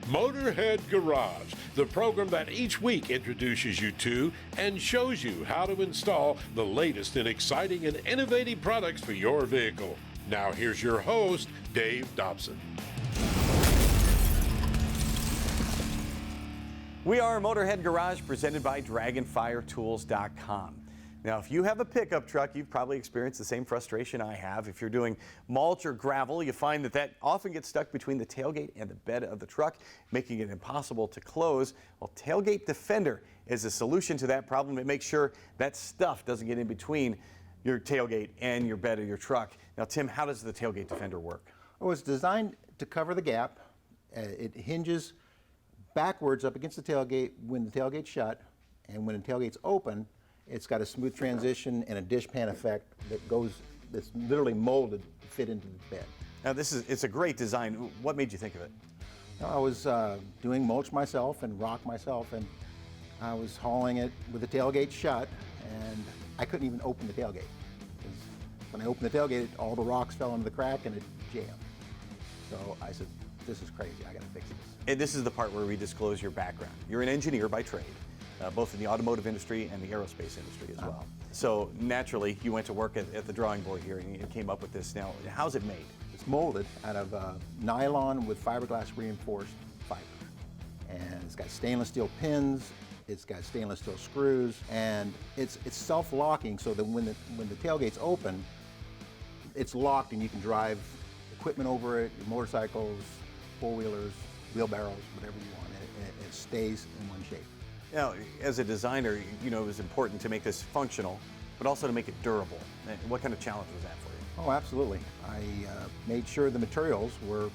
Motorhead Garage, the program that each week introduces you to and shows you how to install the latest in exciting and innovative products for your vehicle. Now here's your host, Dave Dobson. We are Motorhead Garage, presented by DragonfireTools.com. Now, if you have a pickup truck, you've probably experienced the same frustration I have. If you're doing mulch or gravel, you find that often gets stuck between the tailgate and the bed of the truck, making it impossible to close. Well, Tailgate Defender is a solution to that problem. It makes sure that stuff doesn't get in between your tailgate and your bed of your truck. Now, Tim, how does the Tailgate Defender work? Well, it's designed to cover the gap. It hinges backwards up against the tailgate when the tailgate's shut, and when the tailgate's open, it's got a smooth transition and a dishpan effect that's literally molded to fit into the bed. Now, it's a great design. What made you think of it? I was doing mulch myself and rock myself, and I was hauling it with the tailgate shut, and I couldn't even open the tailgate. When I opened the tailgate, all the rocks fell into the crack and it jammed. So I said, this is crazy, I gotta fix this. And this is the part where we disclose your background. You're an engineer by trade, both in the automotive industry and the aerospace industry as well. So naturally, you went to work at the drawing board here and you came up with this. Now, how's it made? It's molded out of nylon with fiberglass reinforced fiber. And it's got stainless steel pins, it's got stainless steel screws, and it's self-locking so that when the tailgate's open, it's locked and you can drive equipment over it, your motorcycles, four-wheelers, wheelbarrows, whatever you want, and it stays in one shape. Now, as a designer, you know, it was important to make this functional, but also to make it durable. What kind of challenge was that for you? Oh, absolutely. I made sure the materials were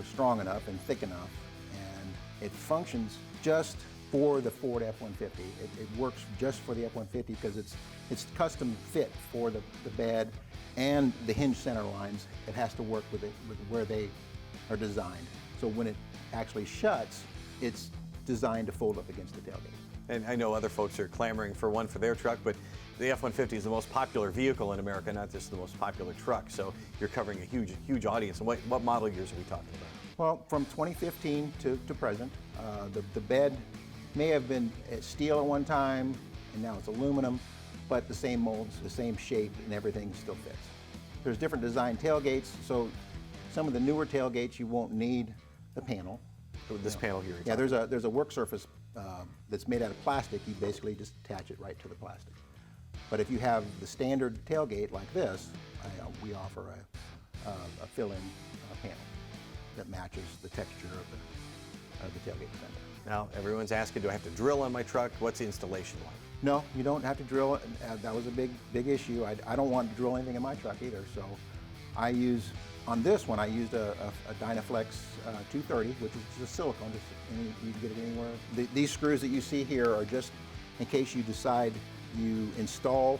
strong enough and thick enough, and it functions just for the Ford F-150. It works just for the F-150 because it's custom fit for the bed and the hinge center lines. It has to work with where they are designed. So when it actually shuts, it's designed to fold up against the tailgate. And I know other folks are clamoring for one for their truck, but the F-150 is the most popular vehicle in America, not just the most popular truck. So you're covering a huge audience. And what model years are we talking about? Well, from 2015 to present, the bed may have been steel at one time, and now it's aluminum, but the same molds, the same shape, and everything still fits. There's different design tailgates, so some of the newer tailgates you won't need the panel. This panel here. Yeah, there's a work surface that's made out of plastic. You basically just attach it right to the plastic. But if you have the standard tailgate like this, we offer a fill-in panel that matches the texture of the Tailgate Defender. Now, everyone's asking, do I have to drill on my truck? What's the installation like? No, you don't have to drill. That was a big issue. I don't want to drill anything in my truck either. So on this one, I used a Dynaflex 230, which is just silicone. You can get it anywhere. These screws that you see here are just in case you decide you install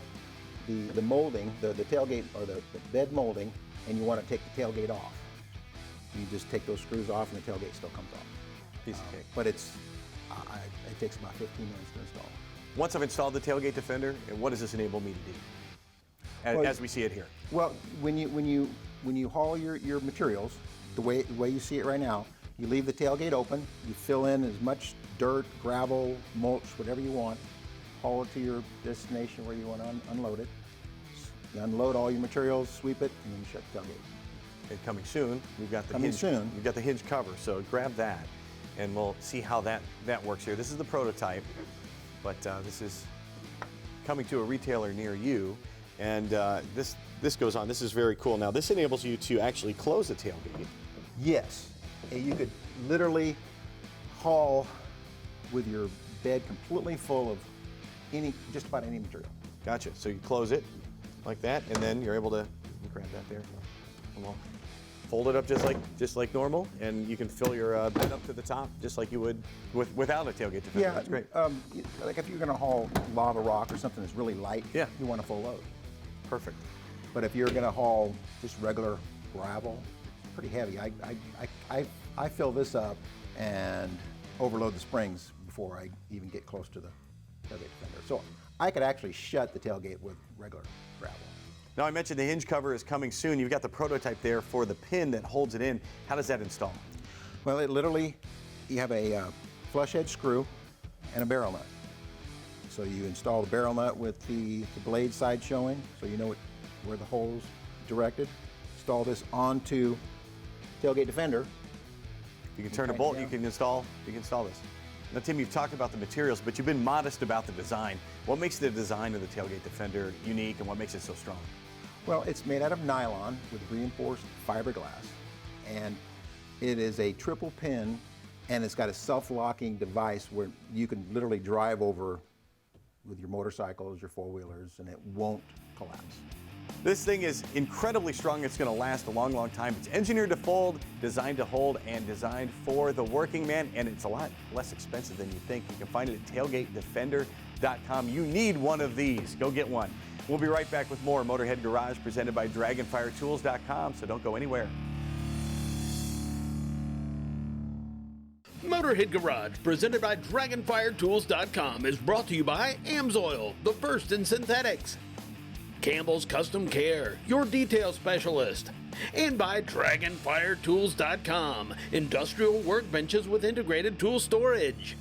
the molding, the tailgate or the bed molding, and you want to take the tailgate off. You just take those screws off and the tailgate still comes off. Piece of cake. But it takes about 15 minutes to install. Once I've installed the Tailgate Defender, what does this enable me to do, as we see it here? Well, when you haul your materials, the way you see it right now, you leave the tailgate open, you fill in as much dirt, gravel, mulch, whatever you want, haul it to your destination where you want to unload it. You unload all your materials, sweep it, and then you shut the tailgate. And coming soon, we've got the coming hinge. Soon. We've got the hinge cover, so grab that, and we'll see how that works here. This is the prototype, but this is coming to a retailer near you, and this goes on. This is very cool. Now, this enables you to actually close the tailgate. Yes, and you could literally haul with your bed completely full of just about any material. Gotcha. So you close it like that, and then you're able to grab that there. And we'll fold it up just like normal, and you can fill your bed up to the top just like you would without a tailgate defender. Yeah, that's great. Like if you're going to haul lava rock or something that's really light, yeah, you want a full load. Perfect. But if you're going to haul just regular gravel, pretty heavy. I fill this up and overload the springs before I even get close to the tailgate defender. So I could actually shut the tailgate with regular gravel. Now, I mentioned the hinge cover is coming soon. You've got the prototype there for the pin that holds it in. How does that install? Well, it literally you have a flush head screw and a barrel nut. So you install the barrel nut with the blade side showing, so you know where the hole's directed. Install this onto Tailgate Defender. You can turn a bolt, you can install this. Now, Tim, you've talked about the materials, but you've been modest about the design. What makes the design of the Tailgate Defender unique and what makes it so strong? Well, it's made out of nylon with reinforced fiberglass, and it is a triple pin, and it's got a self-locking device where you can literally drive over with your motorcycles, your four-wheelers, and it won't collapse. This thing is incredibly strong. It's going to last a long, long time. It's engineered to fold, designed to hold, and designed for the working man, and it's a lot less expensive than you think. You can find it at tailgatedefender.com. You need one of these. Go get one. We'll be right back with more Motorhead Garage presented by DragonfireTools.com, so don't go anywhere. Motorhead Garage, presented by DragonfireTools.com, is brought to you by Amsoil, the first in synthetics. Campbell's Custom Care, your detail specialist. And by DragonfireTools.com, industrial workbenches with integrated tool storage.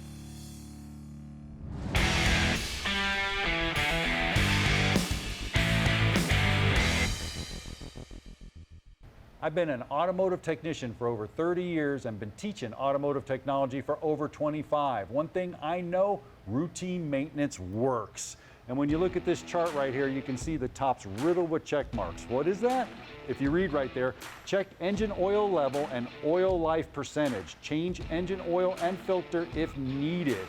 I've been an automotive technician for over 30 years and been teaching automotive technology for over 25. One thing I know, routine maintenance works. And when you look at this chart right here, you can see the top's riddled with check marks. What is that? If you read right there, check engine oil level and oil life percentage. Change engine oil and filter if needed.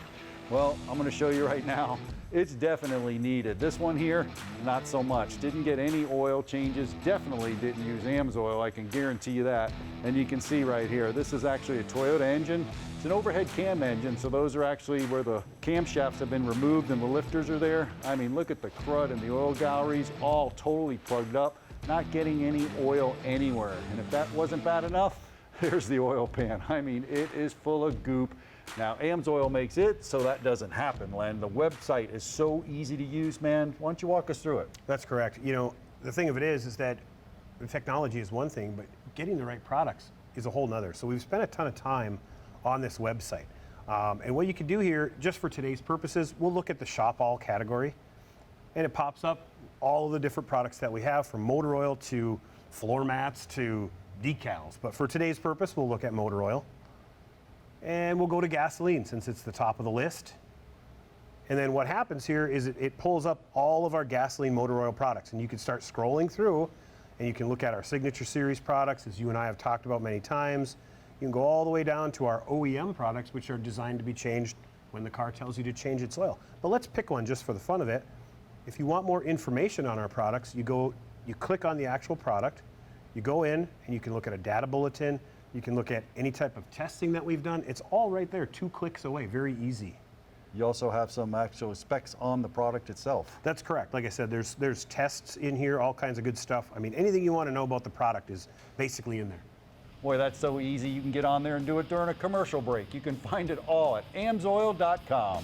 Well, I'm going to show you right now. It's definitely needed. This one here, not so much. Didn't get any oil changes. Definitely didn't use Amsoil, I can guarantee you that. And you can see right here, this is actually a Toyota engine. It's an overhead cam engine, so those are actually where the camshafts have been removed and the lifters are there. I mean, look at the crud and the oil galleries, all totally plugged up, not getting any oil anywhere. And if that wasn't bad enough, there's the oil pan. I mean, it is full of goop. Now, Amsoil makes it so that doesn't happen, Len. The website is so easy to use, man. Why don't you walk us through it? That's correct. You know, the thing of it is that the technology is one thing, but getting the right products is a whole nother. So we've spent a ton of time on this website. And what you can do here, just for today's purposes, we'll look at the Shop All category, and it pops up all of the different products that we have, from motor oil to floor mats to decals. But for today's purpose, we'll look at motor oil. And we'll go to gasoline since it's the top of the list. And then what happens here is it pulls up all of our gasoline motor oil products, and you can start scrolling through and you can look at our Signature Series products, as you and I have talked about many times. You can go all the way down to our OEM products, which are designed to be changed when the car tells you to change its oil. But let's pick one just for the fun of it. If you want more information on our products, you click on the actual product, you go in and you can look at a data bulletin. You can look at any type of testing that we've done. It's all right there, 2 clicks away, very easy. You also have some actual specs on the product itself. That's correct. Like I said, there's tests in here, all kinds of good stuff. I mean, anything you want to know about the product is basically in there. Boy, that's so easy. You can get on there and do it during a commercial break. You can find it all at amsoil.com.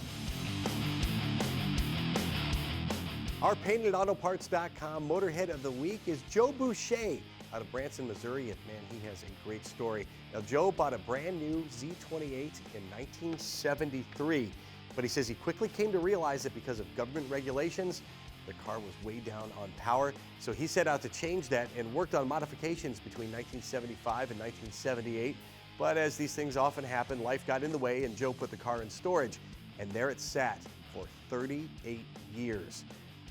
Our paintedautoparts.com Motorhead of the Week is Joe Boucher out of Branson, Missouri, and man, he has a great story. Now, Joe bought a brand new Z28 in 1973, but he says he quickly came to realize that because of government regulations, the car was way down on power. So he set out to change that and worked on modifications between 1975 and 1978. But as these things often happen, life got in the way and Joe put the car in storage, and there it sat for 38 years.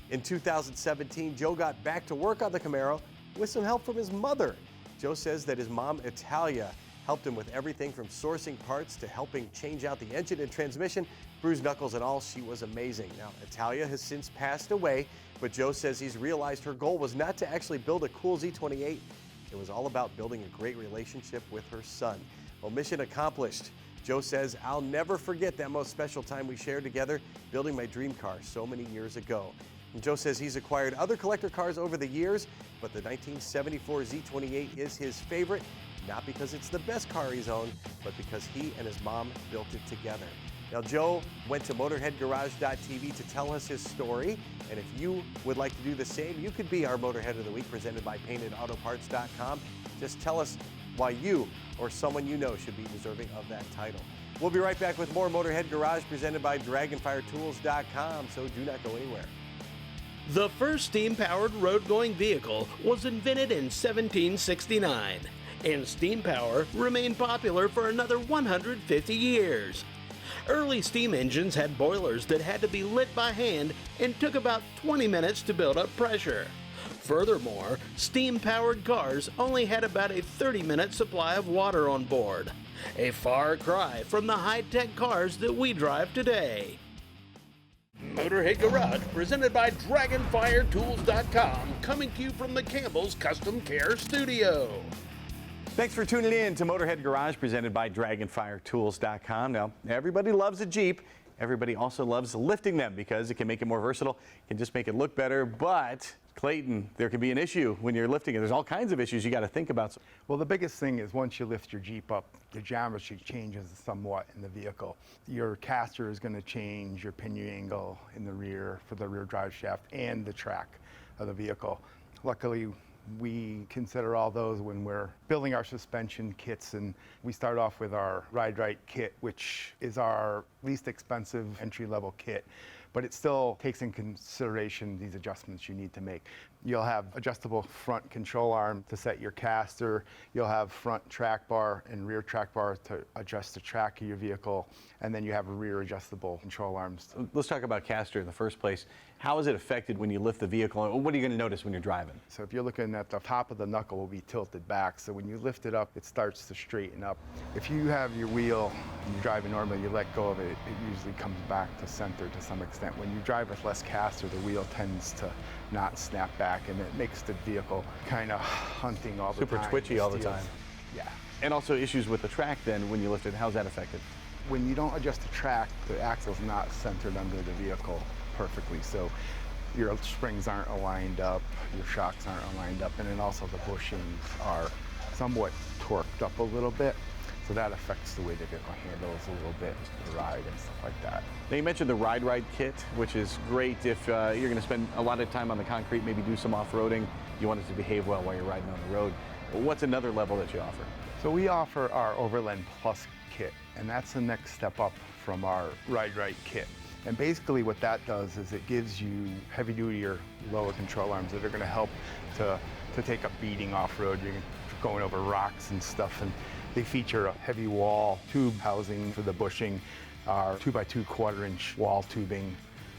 In 2017, Joe got back to work on the Camaro with some help from his mother. Joe says that his mom, Italia, helped him with everything from sourcing parts to helping change out the engine and transmission. Bruised knuckles and all, she was amazing. Now, Italia has since passed away, but Joe says he's realized her goal was not to actually build a cool Z28. It was all about building a great relationship with her son. Well, mission accomplished. Joe says, I'll never forget that most special time we shared together building my dream car so many years ago. And Joe says he's acquired other collector cars over the years, but the 1974 Z28 is his favorite, not because it's the best car he's owned, but because he and his mom built it together. Now, Joe went to MotorheadGarage.tv to tell us his story, and if you would like to do the same, you could be our Motorhead of the Week presented by PaintedAutoParts.com. Just tell us why you or someone you know should be deserving of that title. We'll be right back with more Motorhead Garage presented by DragonfireTools.com, so do not go anywhere. The first steam-powered road-going vehicle was invented in 1769, and steam power remained popular for another 150 years. Early steam engines had boilers that had to be lit by hand and took about 20 minutes to build up pressure. Furthermore, steam-powered cars only had about a 30-minute supply of water on board. A far cry from the high-tech cars that we drive today. Motorhead Garage, presented by DragonfireTools.com, coming to you from the Campbell's Custom Care Studio. Thanks for tuning in to Motorhead Garage, presented by DragonfireTools.com. Now, everybody loves a Jeep. Everybody also loves lifting them because it can make it more versatile, it can just make it look better, but Clayton, there can be an issue when you're lifting it. There's all kinds of issues you got to think about. Well, the biggest thing is once you lift your Jeep up, the geometry changes somewhat in the vehicle. Your caster is going to change, your pinion angle in the rear for the rear drive shaft and the track of the vehicle. Luckily, we consider all those when we're building our suspension kits, and we start off with our Ride Right kit, which is our least expensive entry-level kit. But it still takes in consideration these adjustments you need to make. You'll have adjustable front control arm to set your caster. You'll have front track bar and rear track bar to adjust the track of your vehicle. And then you have rear adjustable control arms. Let's talk about caster in the first place. How is it affected when you lift the vehicle? What are you going to notice when you're driving? So if you're looking at the top of the knuckle will be tilted back. So when you lift it up, it starts to straighten up. If you have your wheel and you're driving normally, you let go of it, it usually comes back to center to some extent. When you drive with less caster, the wheel tends to not snap back, and it makes the vehicle kind of hunting all the time. Super twitchy all the time. Yeah. And also issues with the track then when you lift it. How's that affected? When you don't adjust the track, the axle's not centered under the vehicle perfectly. So your springs aren't aligned up, your shocks aren't aligned up, and then also the bushings are somewhat torqued up a little bit. So that affects the way the vehicle handles a little bit, the ride and stuff like that. Now you mentioned the Ride Right kit, which is great if you're going to spend a lot of time on the concrete, maybe do some off-roading, you want it to behave well while you're riding on the road. What's another level that you offer? So we offer our Overland Plus kit, and that's the next step up from our Ride Right kit. And basically what that does is it gives you heavy-duty or lower control arms that are going to help to take a beating off-road. You're going over rocks and stuff, and they feature a heavy wall tube housing for the bushing. Our 2x2 1/4-inch wall tubing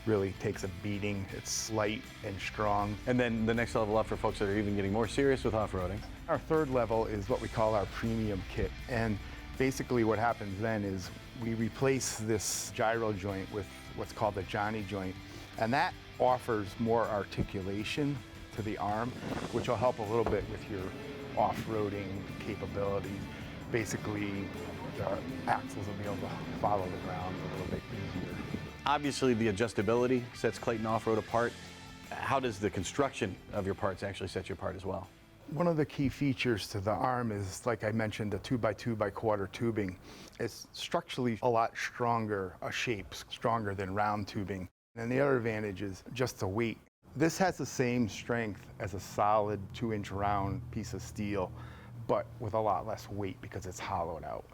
really takes a beating. It's light and strong. And then the next level up for folks that are even getting more serious with off-roading. Our third level is what we call our premium kit. And basically what happens then is we replace this gyro joint with what's called the Johnny joint. And that offers more articulation to the arm, which will help a little bit with your off-roading capabilities. Basically, the axles will be able to follow the ground a little bit easier. Obviously, the adjustability sets Clayton Offroad apart. How does the construction of your parts actually set you apart as well? One of the key features to the arm is, like I mentioned, the 2x2 1/4 tubing. It's structurally a lot stronger, a shape stronger than round tubing. And the other advantage is just the weight. This has the same strength as a solid 2-inch round piece of steel, but with a lot less weight because it's hollowed out.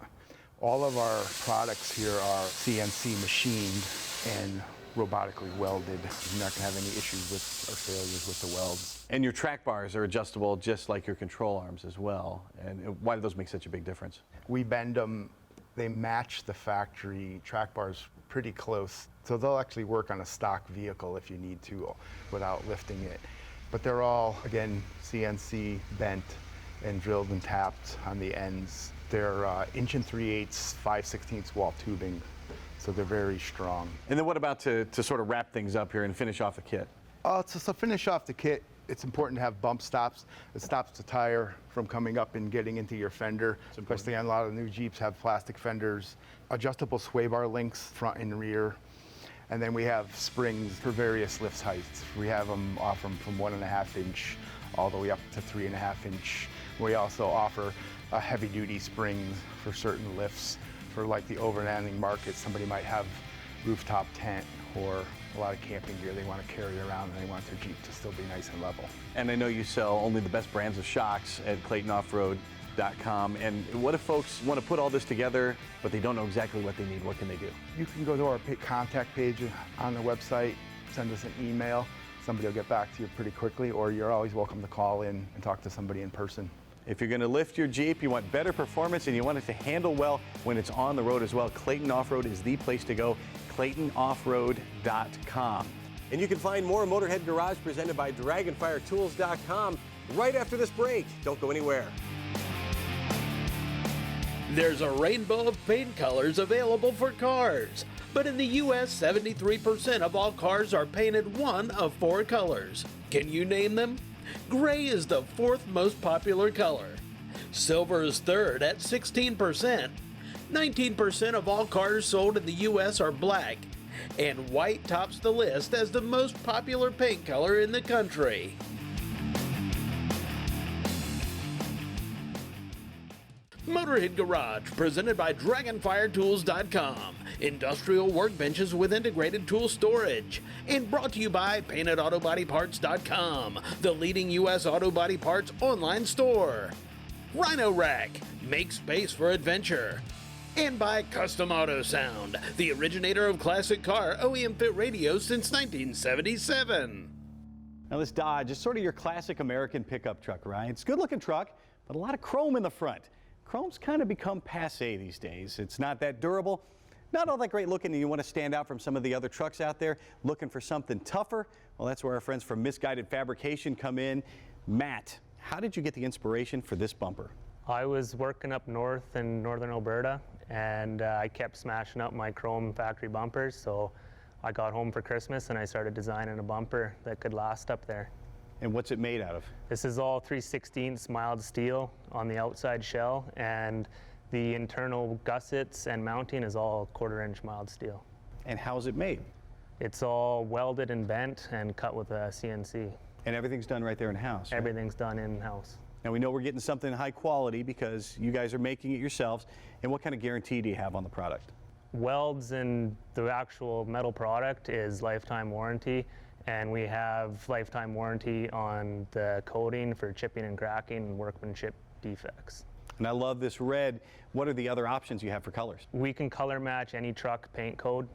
All of our products here are CNC machined and robotically welded. You're not going to have any issues with or failures with the welds. And your track bars are adjustable just like your control arms as well. And why do those make such a big difference? We bend them. They match the factory track bars pretty close. So they'll actually work on a stock vehicle if you need to without lifting it. But they're all, again, CNC bent and drilled and tapped on the ends. They're 1 3/8, 5/16 wall tubing, so they're very strong. And then what about to sort of wrap things up here and finish off the kit? To finish off the kit, it's important to have bump stops. It stops the tire from coming up and getting into your fender, especially on a lot of new Jeeps have plastic fenders. Adjustable sway bar links, front and rear. And then we have springs for various lift heights. We have them offer them from 1.5 inch all the way up to 3.5 inch. We also offer a heavy-duty springs for certain lifts. For like the overlanding market, somebody might have rooftop tent or a lot of camping gear they want to carry around, and they want their Jeep to still be nice and level. And I know you sell only the best brands of shocks at Clayton Offroad. Tailgatetools.com. And what if folks want to put all this together, but they don't know exactly what they need? What can they do? You can go to our contact page on the website, send us an email. Somebody will get back to you pretty quickly, or you're always welcome to call in and talk to somebody in person. If you're going to lift your Jeep, you want better performance and you want it to handle well when it's on the road as well, Clayton Offroad is the place to go, ClaytonOffroad.com. And you can find more Motorhead Garage presented by DragonfireTools.com right after this break. Don't go anywhere. There's a rainbow of paint colors available for cars. But in the U.S., 73% of all cars are painted one of 4 colors. Can you name them? Gray is the 4th most popular color. Silver is 3rd at 16%. 19% of all cars sold in the U.S. are black. And white tops the list as the most popular paint color in the country. Motorhead Garage, presented by DragonfireTools.com. Industrial workbenches with integrated tool storage. And brought to you by PaintedAutoBodyParts.com, the leading U.S. auto body parts online store. Rhino Rack, make space for adventure. And by Custom Auto Sound, the originator of classic car OEM fit radios since 1977. Now this Dodge is sort of your classic American pickup truck, right? It's a good looking truck, but a lot of chrome in the front. Chrome's kind of become passé these days. It's not that durable, not all that great looking, and you want to stand out from some of the other trucks out there looking for something tougher. Well, that's where our friends from Misguided Fabrication come in. Matt, how did you get the inspiration for this bumper? I was working up north in northern Alberta, and I kept smashing up my chrome factory bumpers, so I got home for Christmas and I started designing a bumper that could last up there. And what's it made out of? This is all 3/16 mild steel on the outside shell, and the internal gussets and mounting is all 1/4-inch mild steel. And how's it made? It's all welded and bent and cut with a CNC. And everything's done right there in-house, right? Everything's done in-house. Now we know we're getting something high quality because you guys are making it yourselves. And what kind of guarantee do you have on the product? Welds and the actual metal product is lifetime warranty, and we have lifetime warranty on the coating for chipping and cracking and workmanship defects. And I love this red. What are the other options you have for colors? We can color match any truck paint code,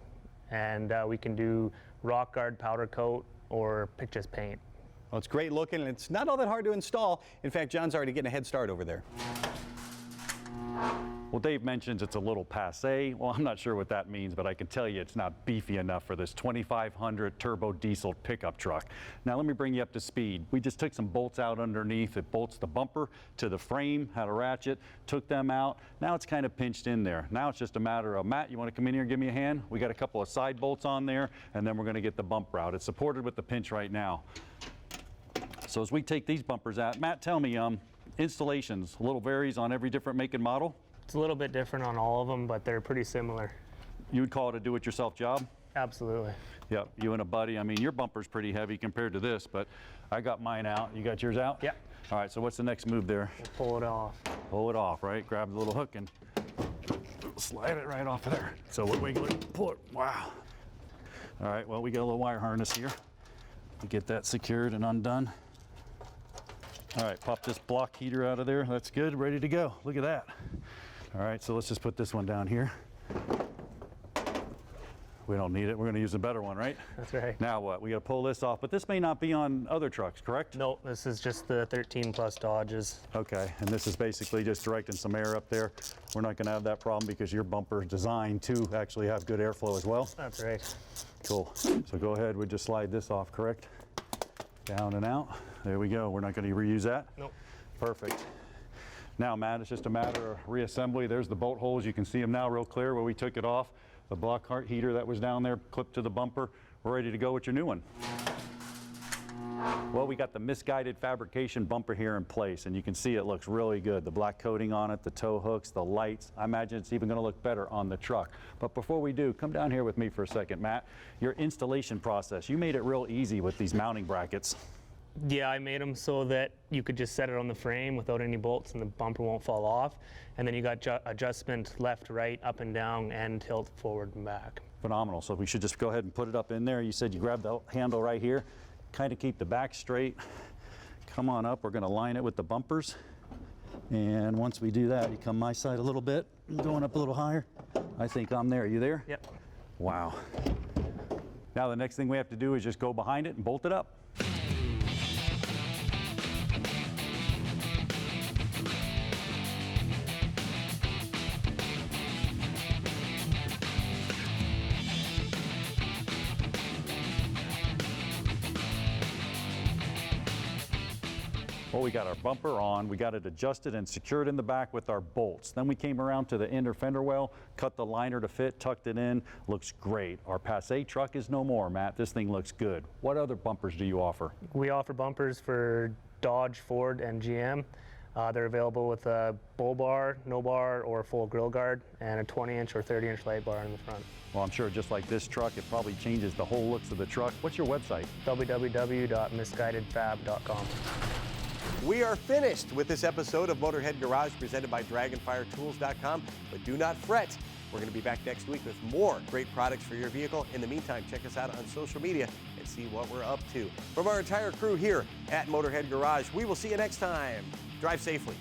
and we can do rock guard powder coat or just paint. Well, it's great looking, and it's not all that hard to install. In fact, John's already getting a head start over there. Well, Dave mentions it's a little passé. Well, I'm not sure what that means, but I can tell you it's not beefy enough for this 2500 turbo diesel pickup truck. Now, let me bring you up to speed. We just took some bolts out underneath. It bolts the bumper to the frame, had a ratchet, took them out. Now it's kind of pinched in there. Now it's just a matter of, Matt, you want to come in here and give me a hand? We got a couple of side bolts on there, and then we're going to get the bumper out. It's supported with the pinch right now. So as we take these bumpers out, Matt, tell me, installations, a little varies on every different make and model? It's a little bit different on all of them, but they're pretty similar. You would call it a do-it-yourself job? Absolutely. Yep, you and a buddy. I mean, your bumper's pretty heavy compared to this, but I got mine out. You got yours out? Yep. All right, so what's the next move there? We'll pull it off. Pull it off, right? Grab the little hook and slide it right off of there. So we're wiggling, pull it, wow. All right, well, we got a little wire harness here to get that secured and undone. All right, pop this block heater out of there. That's good, ready to go. Look at that. All right, so let's just put this one down here. We don't need it. We're going to use a better one, right? That's right. Now what? We got to pull this off, but this may not be on other trucks, correct? No, this is just the 13 plus Dodges. Okay, and this is basically just directing some air up there. We're not going to have that problem because your bumper is designed to actually have good airflow as well. That's right. Cool. So go ahead. We just slide this off, correct? Down and out. There we go. We're not going to reuse that? Nope. Perfect. Now, Matt, it's just a matter of reassembly. There's the bolt holes. You can see them now real clear where we took it off. The block heart heater that was down there clipped to the bumper. We're ready to go with your new one. Well, we got the Misguided Fabrication bumper here in place, and you can see it looks really good. The black coating on it, the tow hooks, the lights. I imagine it's even going to look better on the truck. But before we do, come down here with me for a second, Matt. Your installation process, you made it real easy with these mounting brackets. Yeah, I made them so that you could just set it on the frame without any bolts and the bumper won't fall off. And then you got adjustment left, right, up and down, and tilt forward and back. Phenomenal. So we should just go ahead and put it up in there. You said you grab the handle right here, kind of keep the back straight. Come on up. We're going to line it with the bumpers. And once we do that, you come my side a little bit, going up a little higher. I think I'm there. You there? Yep. Wow. Now the next thing we have to do is just go behind it and bolt it up. Well, we got our bumper on, we got it adjusted and secured in the back with our bolts. Then we came around to the inner fender well, cut the liner to fit, tucked it in, looks great. Our Passat truck is no more, Matt. This thing looks good. What other bumpers do you offer? We offer bumpers for Dodge, Ford, and GM. They're available with a bull bar, no bar, or full grill guard, and a 20-inch or 30-inch light bar in the front. Well, I'm sure just like this truck, it probably changes the whole looks of the truck. What's your website? www.misguidedfab.com. We are finished with this episode of Motorhead Garage presented by DragonfireTools.com, but do not fret. We're going to be back next week with more great products for your vehicle. In the meantime, check us out on social media and see what we're up to. From our entire crew here at Motorhead Garage, we will see you next time. Drive safely.